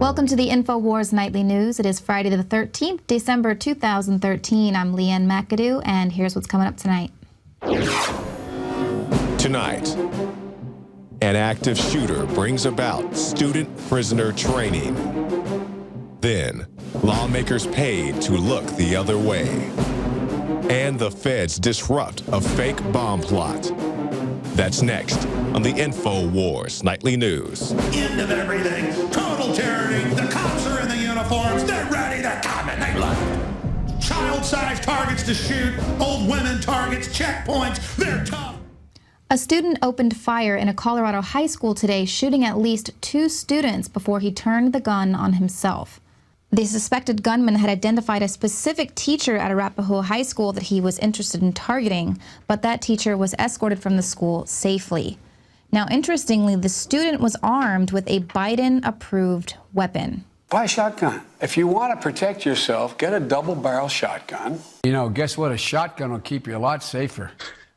Welcome to the InfoWars Nightly News. It is Friday the 13th, December 2013. I'm Leanne McAdoo, and here's what's coming up tonight. Tonight, an active shooter brings about student prisoner training. Then, lawmakers paid to look the other way. And the feds disrupt a fake bomb plot. That's next on the InfoWars Nightly News. End of everything. Total tyranny. The cops are in the uniforms. They're ready to come and they left. Child-sized targets to shoot. Old women targets. Checkpoints. They're tough. A student opened fire in a Colorado high school today, shooting at least 2 students before he turned the gun on himself. The suspected gunman had identified a specific teacher at Arapahoe High School that he was interested in targeting, but that teacher was escorted from the school safely. Now, interestingly, the student was armed with a Biden-approved weapon. Buy a shotgun. If you want to protect yourself, get a double-barrel shotgun. You know, guess what? A shotgun will keep you a lot safer.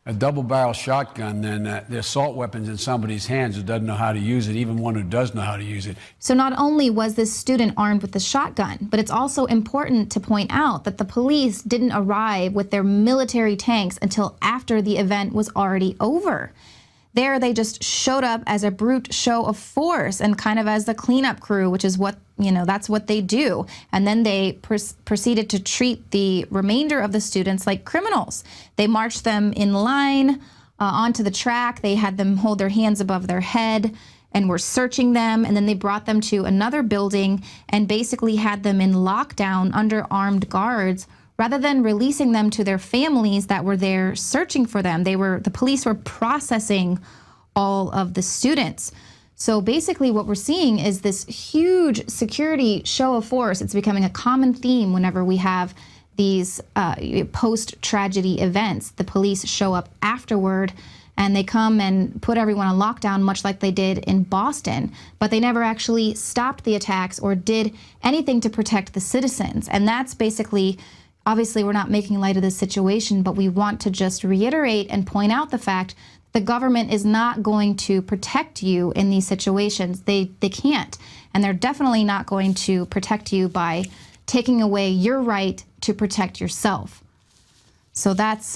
A double-barrel shotgun than the assault weapons in somebody's hands who doesn't know how to use it, even one who does know how to use it. So not only was this student armed with the shotgun, but it's also important to point out that the police didn't arrive with their military tanks until after the event was already over. There, they just showed up as a brute show of force and kind of as the cleanup crew, which is what, that's what they do. And then they proceeded to treat the remainder of the students like criminals. They marched them in line onto the track. They had them hold their hands above their head and were searching them. And then they brought them to another building and basically had them in lockdown under armed guards, rather than releasing them to their families that were there searching for them. The police were processing all of the students. So basically what we're seeing is this huge security show of force. It's becoming a common theme whenever we have these post-tragedy events. The police show up afterward and they come and put everyone on lockdown, much like they did in Boston. But they never actually stopped the attacks or did anything to protect the citizens. And that's basically, obviously, we're not making light of this situation, but we want to just reiterate and point out the fact the government is not going to protect you in these situations. They can't. And they're definitely not going to protect you by taking away your right to protect yourself. So that's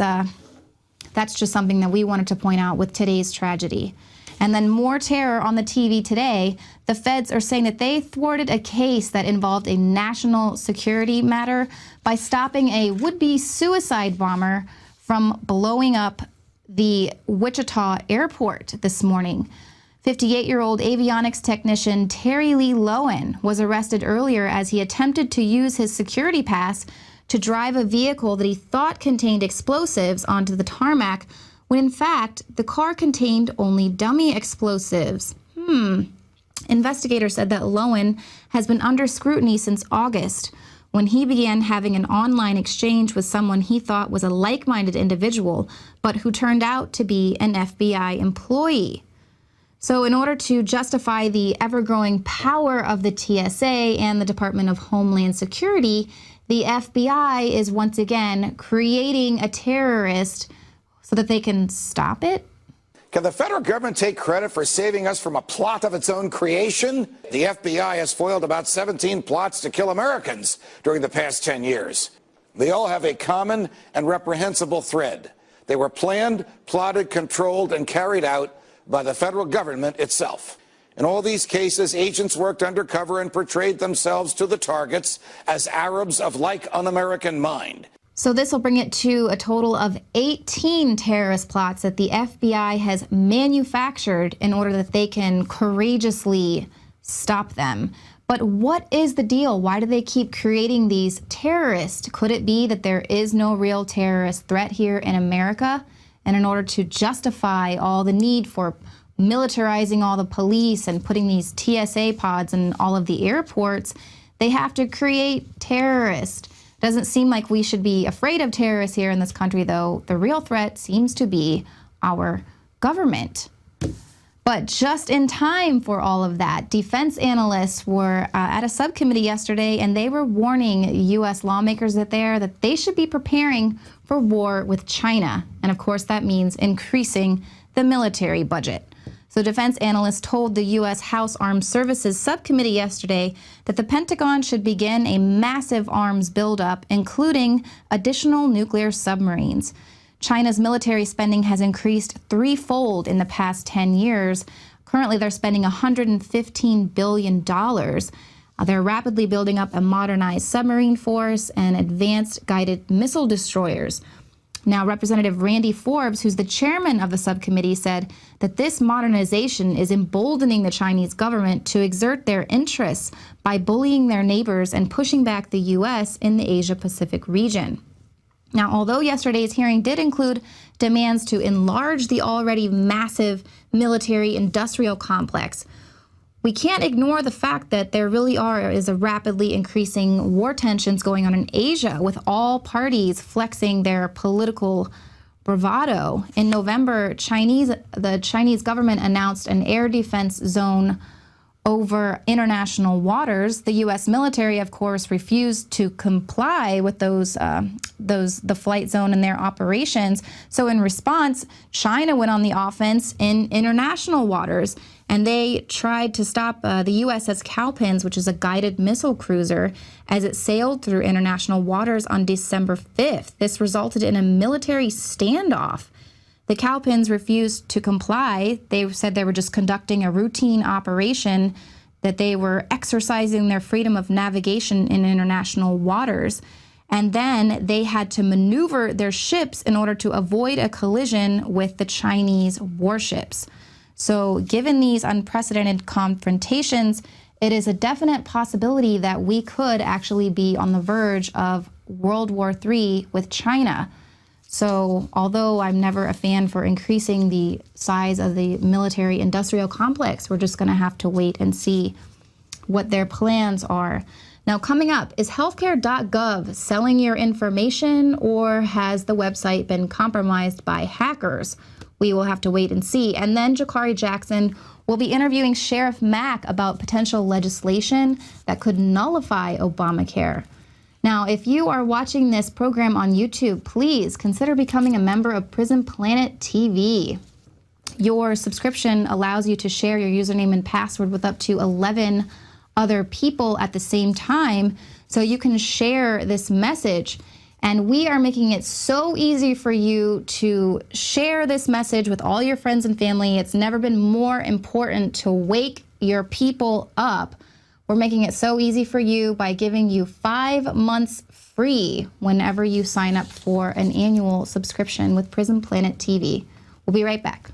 just something that we wanted to point out with today's tragedy. And then more terror on the TV today. The feds are saying that they thwarted a case that involved a national security matter by stopping a would-be suicide bomber from blowing up the Wichita airport this morning. 58-year-old avionics technician Terry Lee Lowen was arrested earlier as he attempted to use his security pass to drive a vehicle that he thought contained explosives onto the tarmac, when in fact the car contained only dummy explosives. Investigators said that Lowen has been under scrutiny since August, when he began having an online exchange with someone he thought was a like-minded individual, but who turned out to be an FBI employee. So in order to justify the ever-growing power of the TSA and the Department of Homeland Security, the FBI is once again creating a terrorist so that they can stop it? Can the federal government take credit for saving us from a plot of its own creation? The FBI has foiled about 17 plots to kill Americans during the past 10 years. They all have a common and reprehensible thread. They were planned, plotted, controlled, and carried out by the federal government itself. In all these cases, agents worked undercover and portrayed themselves to the targets as Arabs of like un-American mind. So this will bring it to a total of 18 terrorist plots that the FBI has manufactured in order that they can courageously stop them. But what is the deal? Why do they keep creating these terrorists? Could it be that there is no real terrorist threat here in America? And in order to justify all the need for militarizing all the police and putting these TSA pods in all of the airports, they have to create terrorists. Doesn't seem like we should be afraid of terrorists here in this country, though. The real threat seems to be our government. But just in time for all of that, defense analysts were at a subcommittee yesterday, and they were warning U.S. lawmakers that they should be preparing for war with China. And of course, that means increasing the military budget. So defense analysts told the U.S. House Armed Services Subcommittee yesterday that the Pentagon should begin a massive arms buildup, including additional nuclear submarines. China's military spending has increased threefold in the past 10 years. Currently, they're spending $115 billion. They're rapidly building up a modernized submarine force and advanced guided missile destroyers. Now, Representative Randy Forbes, who's the chairman of the subcommittee, said that this modernization is emboldening the Chinese government to exert their interests by bullying their neighbors and pushing back the U.S. in the Asia-Pacific region. Now, although yesterday's hearing did include demands to enlarge the already massive military-industrial complex, we can't ignore the fact that there really is a rapidly increasing war tensions going on in Asia, with all parties flexing their political bravado. In November, the Chinese government announced an air defense zone over international waters. The U.S. military, of course, refused to comply with the flight zone in their operations. So in response, China went on the offense in international waters, and they tried to stop the USS Cowpens, which is a guided missile cruiser, as it sailed through international waters on December 5th. This resulted in a military standoff. The Cowpens refused to comply. They said they were just conducting a routine operation, that they were exercising their freedom of navigation in international waters. And then they had to maneuver their ships in order to avoid a collision with the Chinese warships. So given these unprecedented confrontations, it is a definite possibility that we could actually be on the verge of World War III with China. So although I'm never a fan for increasing the size of the military-industrial complex, we're just going to have to wait and see what their plans are. Now, coming up, is healthcare.gov selling your information, or has the website been compromised by hackers? We will have to wait and see. And then Jakari Jackson will be interviewing Sheriff Mack about potential legislation that could nullify Obamacare. Now, if you are watching this program on YouTube, please consider becoming a member of Prison Planet TV. Your subscription allows you to share your username and password with up to 11 other people at the same time, so you can share this message. And we are making it so easy for you to share this message with all your friends and family. It's never been more important to wake your people up. We're making it so easy for you by giving you 5 months free whenever you sign up for an annual subscription with Prison Planet TV. We'll be right back.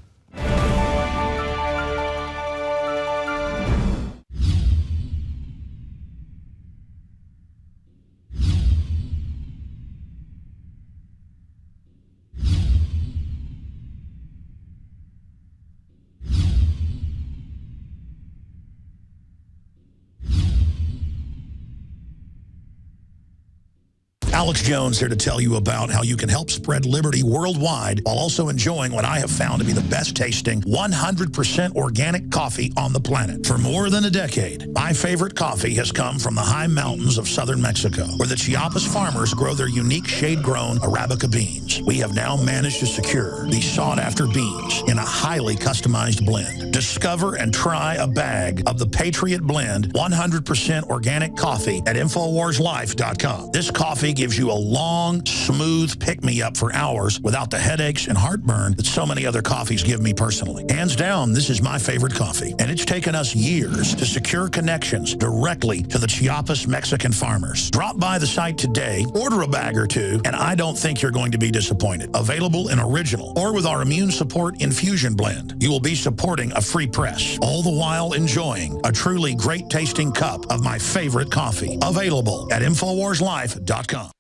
Alex Jones here to tell you about how you can help spread liberty worldwide while also enjoying what I have found to be the best tasting 100% organic coffee on the planet. For more than a decade, my favorite coffee has come from the high mountains of southern Mexico, where the Chiapas farmers grow their unique shade-grown Arabica beans. We have now managed to secure these sought-after beans in a highly customized blend. Discover and try a bag of the Patriot Blend 100% organic coffee at InfoWarsLife.com. This coffee gives you a long, smooth pick-me-up for hours without the headaches and heartburn that so many other coffees give me personally. Hands down, this is my favorite coffee, and it's taken us years to secure connections directly to the Chiapas Mexican farmers. Drop by the site today, order a bag or two, and I don't think you're going to be disappointed. Available in original or with our Immune Support Infusion Blend. You will be supporting a free press, all the while enjoying a truly great-tasting cup of my favorite coffee. Available at InfoWarsLife.com.